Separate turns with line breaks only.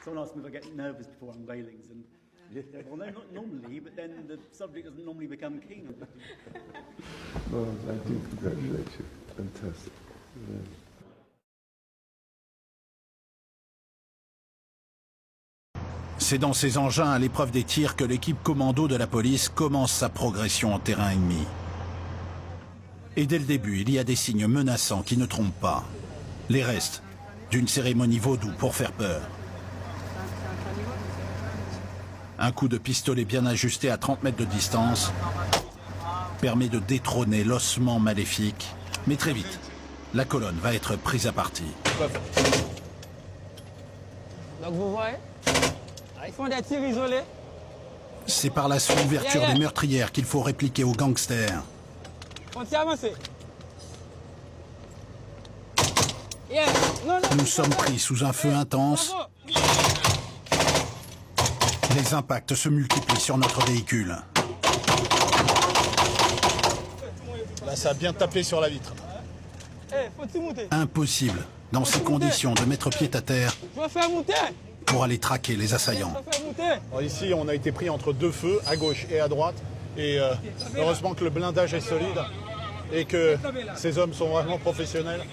Someone asked me if I get nervous before unveilings, and well, no, not normally, but then the subject doesn't normally become keen.
Well, I do congratulate you. Fantastic. Yeah.
C'est dans ces engins à l'épreuve des tirs que l'équipe commando de la police commence sa progression en terrain ennemi. Et dès le début, il y a des signes menaçants qui ne trompent pas. Les restes d'une cérémonie vaudou pour faire peur. Un coup de pistolet bien ajusté à 30 mètres de distance permet de détrôner l'ossement maléfique. Mais très vite, la colonne va être prise à partie.
Donc vous voyez, ils font des tirs isolés.
C'est par la sous-ouverture des meurtrières qu'il faut répliquer aux gangsters.
Continuez à avancer.
Nous sommes pris sous un feu intense. Les impacts se multiplient sur notre véhicule.
Là, ça a bien tapé sur la vitre.
Impossible, dans ces conditions, de mettre pied à terre pour aller traquer les assaillants.
Alors ici, on a été pris entre deux feux, à gauche et à droite. Et heureusement que le blindage est solide et que ces hommes sont vraiment professionnels.